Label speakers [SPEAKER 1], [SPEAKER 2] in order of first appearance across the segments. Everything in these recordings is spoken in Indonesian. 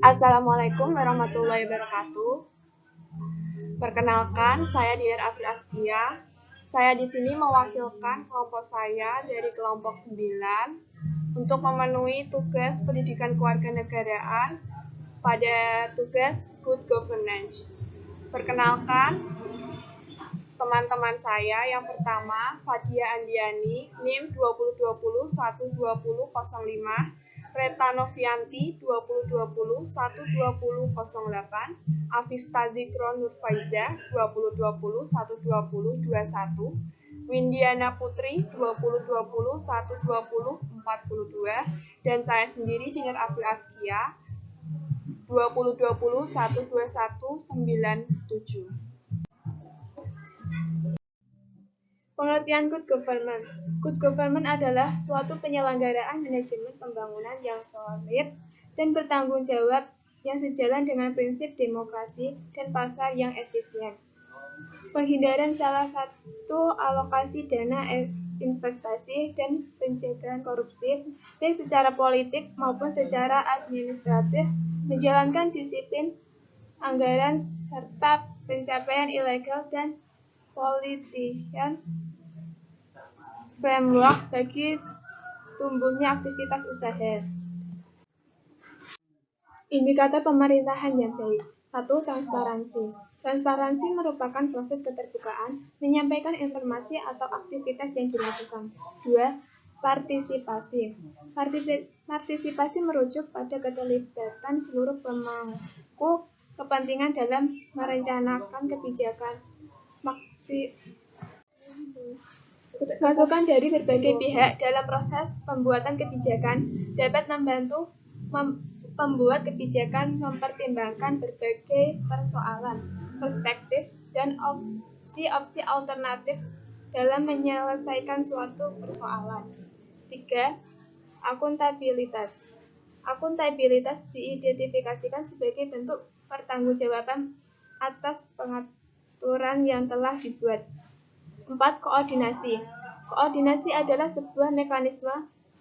[SPEAKER 1] Assalamualaikum warahmatullahi wabarakatuh. Perkenalkan, saya Dian Afri Askia. Saya di sini mewakilkan kelompok saya dari kelompok 9 untuk memenuhi tugas pendidikan kewarganegaraan pada tugas Good Governance. Perkenalkan, teman-teman saya yang pertama, Fadia Andiani, NIM 2020-12005, Reta Novianti 2020-12008, Afista Zikron Nurfaiza 2020-12021, Windiana Putri 2020-12042, dan saya sendiri Dinar Afri Askia 2020-12197. Pengertian Good Government. Good Government adalah suatu penyelenggaraan manajemen pembangunan yang solid dan bertanggung jawab yang sejalan dengan prinsip demokrasi dan pasar yang efisien. Penghindaran salah satu alokasi dana investasi dan pencegahan korupsi, baik secara politik maupun secara administratif, menjalankan disiplin anggaran serta pencapaian ilegal dan politician framework bagi tumbuhnya aktivitas usaha. Indikator pemerintahan yang baik. 1. Transparansi. Transparansi merupakan proses keterbukaan, menyampaikan informasi atau aktivitas yang dilakukan. 2. Partisipasi. Partisipasi merujuk pada keterlibatan seluruh pemangku kepentingan dalam merencanakan kebijakan. Masukan dari berbagai pihak dalam proses pembuatan kebijakan dapat membantu pembuat kebijakan mempertimbangkan berbagai persoalan, perspektif, dan opsi-opsi alternatif dalam menyelesaikan suatu persoalan. 3. Akuntabilitas. Akuntabilitas diidentifikasikan sebagai bentuk pertanggungjawaban atas pengaturan yang telah dibuat. 4. Koordinasi. Koordinasi adalah sebuah mekanisme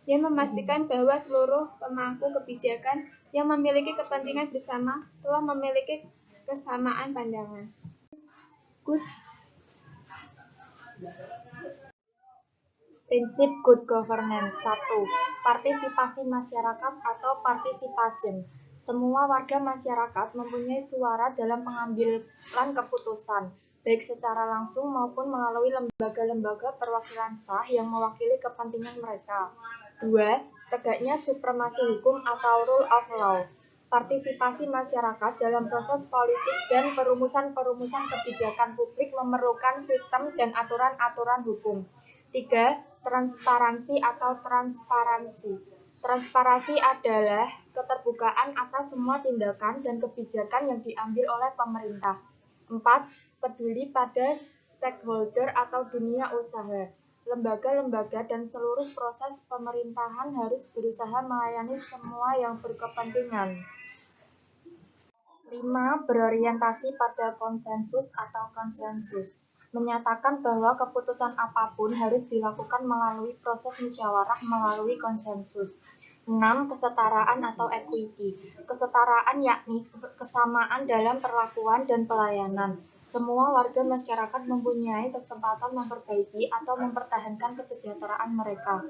[SPEAKER 1] yang memastikan bahwa seluruh pemangku kebijakan yang memiliki kepentingan bersama telah memiliki kesamaan pandangan.
[SPEAKER 2] Prinsip Good Governance. 1. Partisipasi masyarakat atau participation. Semua warga masyarakat mempunyai suara dalam pengambilan keputusan, baik secara langsung maupun melalui lembaga-lembaga perwakilan sah yang mewakili kepentingan mereka. 2. Tegaknya supremasi hukum atau rule of law. Partisipasi masyarakat dalam proses politik dan perumusan kebijakan publik memerlukan sistem dan aturan-aturan hukum. 3. Transparansi atau transparansi. Transparansi adalah keterbukaan atas semua tindakan dan kebijakan yang diambil oleh pemerintah. 4. Peduli pada stakeholder atau dunia usaha. Lembaga-lembaga dan seluruh proses pemerintahan harus berusaha melayani semua yang berkepentingan. 5. Berorientasi pada konsensus atau konsensus. Menyatakan bahwa keputusan apapun harus dilakukan melalui proses musyawarah melalui konsensus. 6. Kesetaraan atau equity. Kesetaraan yakni kesamaan dalam perlakuan dan pelayanan. Semua warga masyarakat mempunyai kesempatan memperbaiki atau mempertahankan kesejahteraan mereka.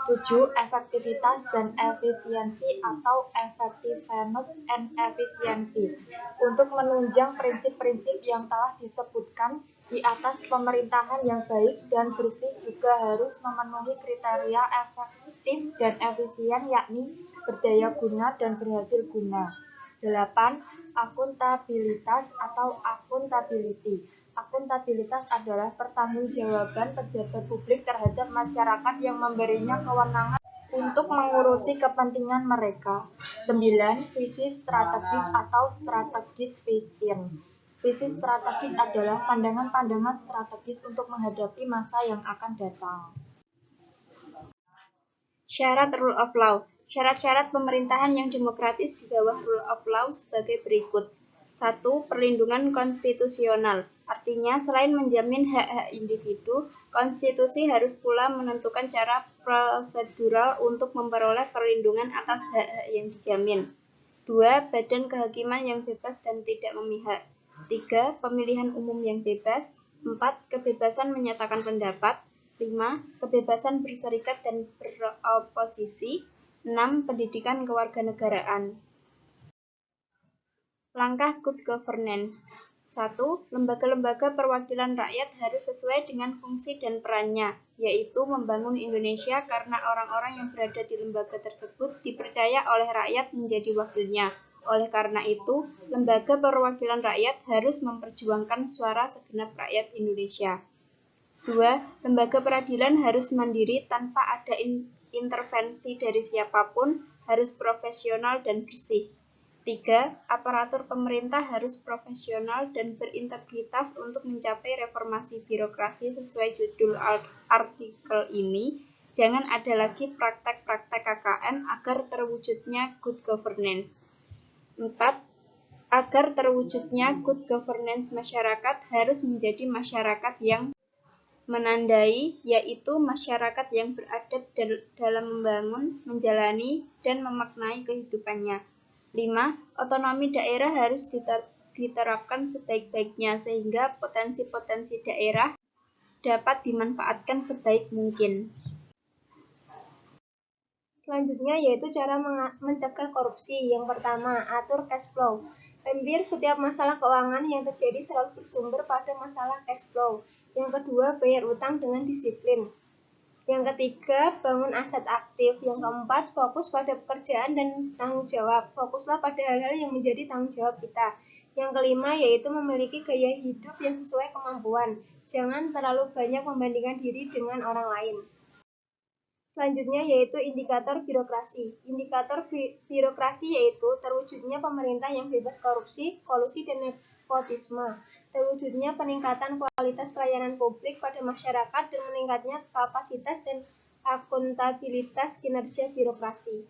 [SPEAKER 2] 7. Efektivitas dan efisiensi atau effectiveness and efficiency. Untuk menunjang prinsip-prinsip yang telah disebutkan di atas, pemerintahan yang baik dan bersih juga harus memenuhi kriteria efektif dan efisien, yakni berdaya guna dan berhasil guna. 8. Akuntabilitas atau accountability. Akuntabilitas adalah pertanggungjawaban pejabat publik terhadap masyarakat yang memberinya kewenangan untuk mengurusi kepentingan mereka. 9. Visi strategis atau strategis vision. Visi strategis adalah pandangan-pandangan strategis untuk menghadapi masa yang akan datang.
[SPEAKER 3] Syarat Rule of Law. Syarat-syarat pemerintahan yang demokratis di bawah Rule of Law sebagai berikut. 1. Perlindungan konstitusional. Artinya, selain menjamin hak-hak individu, konstitusi harus pula menentukan cara prosedural untuk memperoleh perlindungan atas hak-hak yang dijamin. 2. Badan kehakiman yang bebas dan tidak memihak. 3. Pemilihan umum yang bebas. 4. Kebebasan menyatakan pendapat. 5. Kebebasan berserikat dan beroposisi. 6. Pendidikan kewarganegaraan. Langkah good governance. 1. Lembaga-lembaga perwakilan rakyat harus sesuai dengan fungsi dan perannya, yaitu membangun Indonesia karena orang-orang yang berada di lembaga tersebut dipercaya oleh rakyat menjadi wakilnya. Oleh karena itu, lembaga perwakilan rakyat harus memperjuangkan suara segenap rakyat Indonesia. 2. Lembaga peradilan harus mandiri tanpa ada intervensi dari siapapun, harus profesional dan bersih. 3. Aparatur pemerintah harus profesional dan berintegritas untuk mencapai reformasi birokrasi sesuai judul artikel ini. Jangan ada lagi praktek-praktek KKN agar terwujudnya good governance. 4. Agar terwujudnya good governance masyarakat harus menjadi masyarakat yang menandai, yaitu masyarakat yang beradab dalam membangun, menjalani, dan memaknai kehidupannya. 5. Otonomi daerah harus diterapkan sebaik-baiknya sehingga potensi-potensi daerah dapat dimanfaatkan sebaik mungkin.
[SPEAKER 1] Selanjutnya yaitu cara mencegah korupsi. Yang pertama, atur cash flow. Hampir setiap masalah keuangan yang terjadi selalu bersumber pada masalah cash flow. Yang kedua, bayar utang dengan disiplin. Yang ketiga, bangun aset aktif. Yang keempat, fokus pada pekerjaan dan tanggung jawab. Fokuslah pada hal-hal yang menjadi tanggung jawab kita. Yang kelima, yaitu memiliki gaya hidup yang sesuai kemampuan. Jangan terlalu banyak membandingkan diri dengan orang lain. Selanjutnya yaitu indikator birokrasi. Indikator birokrasi yaitu terwujudnya pemerintah yang bebas korupsi, kolusi, dan nepotisme. Terwujudnya peningkatan kualitas pelayanan publik pada masyarakat dan meningkatnya kapasitas dan akuntabilitas kinerja birokrasi.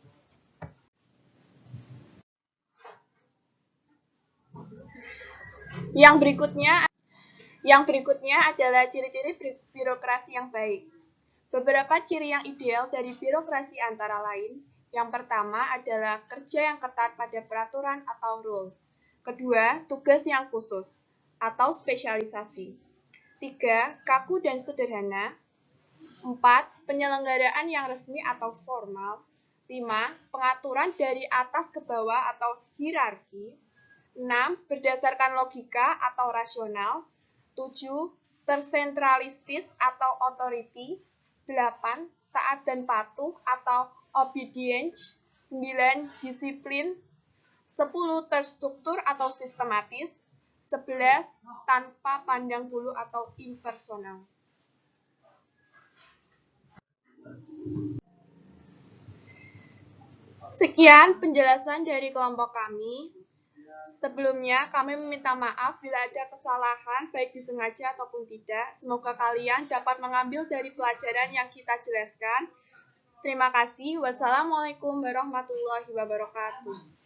[SPEAKER 4] Yang berikutnya adalah ciri-ciri birokrasi yang baik. Beberapa ciri yang ideal dari birokrasi antara lain, yang pertama adalah kerja yang ketat pada peraturan atau rule. Kedua, tugas yang khusus atau spesialisasi. 3. Kaku dan sederhana. 4. Penyelenggaraan yang resmi atau formal. 5. Pengaturan dari atas ke bawah atau hierarki. 6. Berdasarkan logika atau rasional. 7. Tersentralistis atau authority. 8. Taat dan patuh atau obedience. 9. Disiplin. 10. Terstruktur atau sistematis. 11. Tanpa pandang bulu atau impersonal. Sekian penjelasan dari kelompok kami. Sebelumnya, kami meminta maaf bila ada kesalahan, baik disengaja ataupun tidak. Semoga kalian dapat mengambil dari pelajaran yang kita jelaskan. Terima kasih. Wassalamualaikum warahmatullahi wabarakatuh.